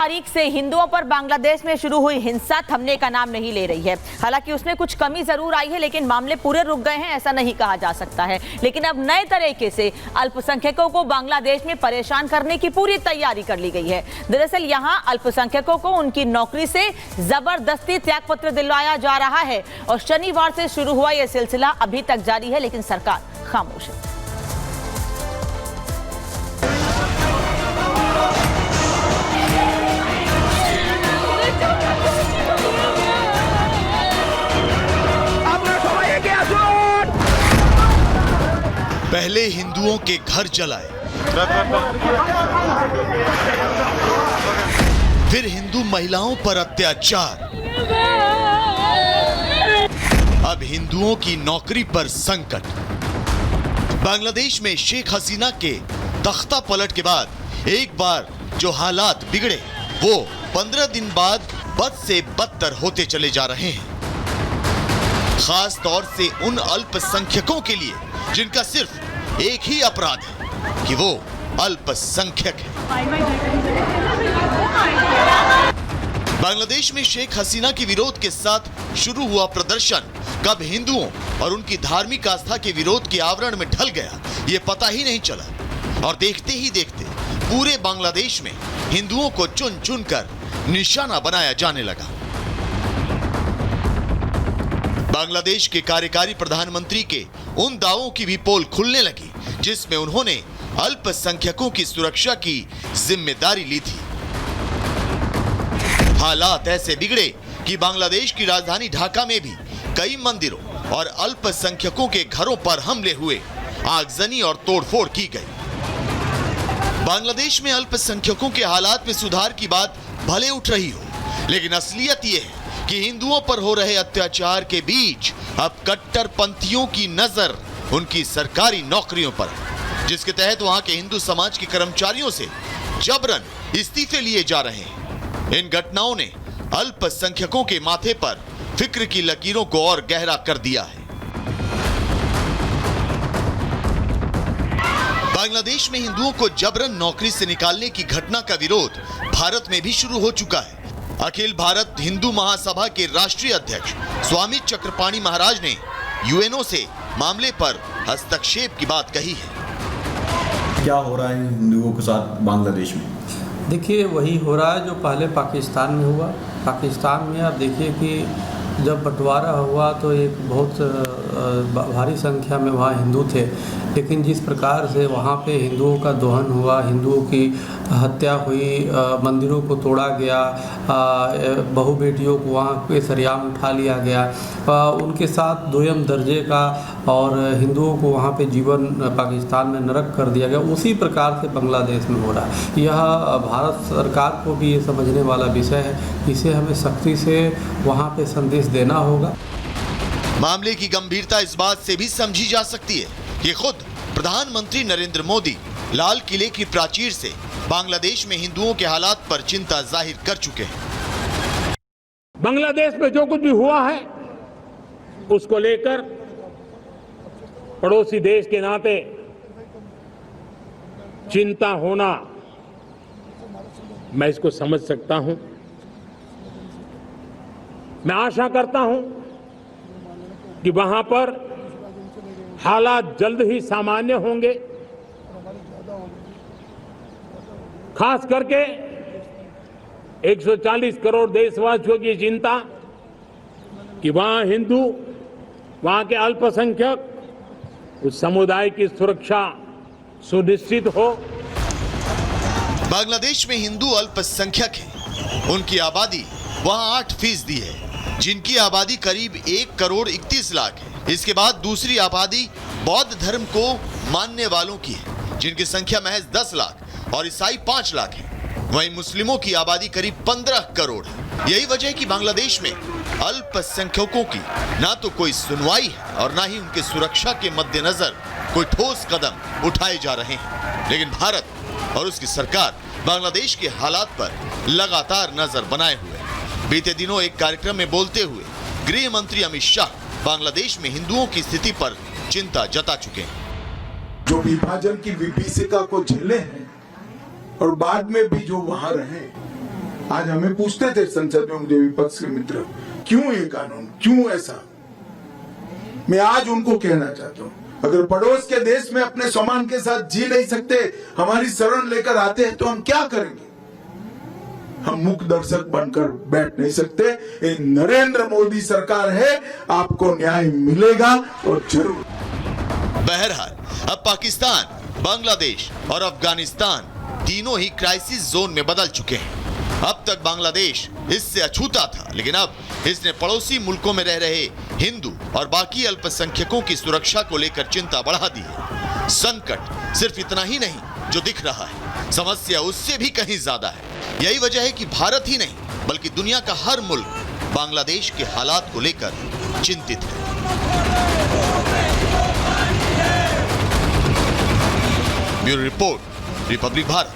तारीख से हिंदुओं पर बांग्लादेश में शुरू हुई हिंसा थमने का नाम नहीं ले रही है। हालांकि उसमें कुछ कमी जरूर आई है, लेकिन मामले पूरे रुक गए हैं ऐसा नहीं कहा जा सकता है। लेकिन अब नए तरीके से अल्पसंख्यकों को बांग्लादेश में परेशान करने की पूरी तैयारी कर ली गई है। दरअसल यहां अल्पसंख्यकों को उनकी नौकरी से जबरदस्ती त्यागपत्र दिलवाया जा रहा है और शनिवार से शुरू हुआ यह सिलसिला अभी तक जारी है, लेकिन सरकार खामोश है। पहले हिंदुओं के घर जलाए, फिर हिंदू महिलाओं पर अत्याचार, अब हिंदुओं की नौकरी पर संकट। बांग्लादेश में शेख हसीना के तख्ता पलट के बाद एक बार जो हालात बिगड़े वो 15 दिन बाद बद से बदतर होते चले जा रहे हैं। खास तौर से उन अल्पसंख्यकों के लिए जिनका सिर्फ एक ही अपराध है कि वो अल्पसंख्यक है। बांग्लादेश में शेख हसीना के विरोध के साथ शुरू हुआ प्रदर्शन कब हिंदुओं और उनकी धार्मिक आस्था के विरोध के आवरण में ढल गया ये पता ही नहीं चला और देखते ही देखते पूरे बांग्लादेश में हिंदुओं को चुन चुन कर निशाना बनाया जाने लगा। बांग्लादेश के कार्यकारी प्रधानमंत्री के उन दावों की भी पोल खुलने लगी जिसमें उन्होंने अल्पसंख्यकों की सुरक्षा की जिम्मेदारी ली थी। हालात ऐसे बिगड़े कि बांग्लादेश की राजधानी ढाका में भी कई मंदिरों और अल्पसंख्यकों के घरों पर हमले हुए, आगजनी और तोड़फोड़ की गई। बांग्लादेश में अल्पसंख्यकों के हालात में सुधार की बात भले उठ रही हो, लेकिन असलियत यह है कि हिंदुओं पर हो रहे अत्याचार के बीच अब कट्टरपंथियों की नजर उनकी सरकारी नौकरियों पर है, जिसके तहत वहां के हिंदू समाज के कर्मचारियों से जबरन इस्तीफे लिए जा रहे हैं। इन घटनाओं ने अल्पसंख्यकों के माथे पर फिक्र की लकीरों को और गहरा कर दिया है। बांग्लादेश में हिंदुओं को जबरन नौकरी से निकालने की घटना का विरोध भारत में भी शुरू हो चुका है। अखिल भारत हिंदू महासभा के राष्ट्रीय अध्यक्ष स्वामी चक्रपाणी महाराज ने यूएनओ से मामले पर हस्तक्षेप की बात कही है। क्या हो रहा है हिंदुओं के साथ बांग्लादेश में? देखिए वही हो रहा है जो पहले पाकिस्तान में हुआ। पाकिस्तान में आप देखिए कि जब बंटवारा हुआ तो एक बहुत भारी संख्या में वहाँ हिंदू थे, लेकिन जिस प्रकार से वहाँ पे हिंदुओं का दोहन हुआ, हिंदुओं की हत्या हुई, मंदिरों को तोड़ा गया, बहू बेटियों को वहाँ पे सरेआम उठा लिया गया, उनके साथ दोयम दर्जे का और हिंदुओं को वहाँ पे जीवन पाकिस्तान में नरक कर दिया गया। उसी प्रकार से बांग्लादेश में हो रहा है। यह भारत सरकार को भी ये समझने वाला विषय है, इसे हमें सख्ती से वहाँ पे संदेश देना होगा। मामले की गंभीरता इस बात से भी समझी जा सकती है कि खुद प्रधानमंत्री नरेंद्र मोदी लाल किले की प्राचीर से बांग्लादेश में हिंदुओं के हालात पर चिंता जाहिर कर चुके हैं। बांग्लादेश में जो कुछ भी हुआ है उसको लेकर पड़ोसी देश के नाते चिंता होना मैं इसको समझ सकता हूं। मैं आशा करता हूं कि वहां पर हालात जल्द ही सामान्य होंगे। खास करके 140 करोड़ देशवासियों की चिंता कि वहां हिंदू, वहां के अल्पसंख्यक, उस समुदाय की सुरक्षा सुनिश्चित हो। बांग्लादेश में हिंदू अल्पसंख्यक हैं। उनकी आबादी वहां 8% है, जिनकी आबादी करीब 1 करोड़ 31 लाख है। इसके बाद दूसरी आबादी बौद्ध धर्म को मानने वालों की है, जिनकी संख्या महज 10 लाख और ईसाई 5 लाख है। वहीं मुस्लिमों की आबादी करीब 15 करोड़ है। यही वजह है कि बांग्लादेश में अल्पसंख्यकों की ना तो कोई सुनवाई है और ना ही उनके सुरक्षा के मद्देनजर कोई ठोस कदम उठाए जा रहे हैं। लेकिन भारत और उसकी सरकार बांग्लादेश के हालात पर लगातार नजर बनाए हुए है। बीते दिनों एक कार्यक्रम में बोलते हुए गृह मंत्री अमित शाह बांग्लादेश में हिंदुओं की स्थिति पर चिंता जता चुके हैं। जो विभाजन की विभीषिका को झेले हैं और बाद में भी जो वहां रहे, आज हमें पूछते थे संसद में मुझे विपक्ष के मित्र, क्यों ये कानून, क्यों ऐसा? मैं आज उनको कहना चाहता हूं, अगर पड़ोस के देश में अपने सम्मान के साथ जी नहीं सकते, हमारी शरण लेकर आते हैं, तो हम क्या करेंगे? हम मूक दर्शक बनकर बैठ नहीं सकते। ये नरेंद्र मोदी सरकार है, आपको न्याय मिलेगा और जरूर। बहरहाल अब पाकिस्तान, बांग्लादेश और अफगानिस्तान तीनों ही क्राइसिस जोन में बदल चुके हैं। अब तक बांग्लादेश इससे अछूता था, लेकिन अब इसने पड़ोसी मुल्कों में रह रहे हिंदू और बाकी अल्पसंख्यकों की सुरक्षा को लेकर चिंता बढ़ा दी है। संकट सिर्फ इतना ही नहीं जो दिख रहा है, समस्या उससे भी कहीं ज्यादा है। यही वजह है कि भारत ही नहीं बल्कि दुनिया का हर मुल्क बांग्लादेश के हालात को लेकर चिंतित है। Bureau report, Republic Bharat.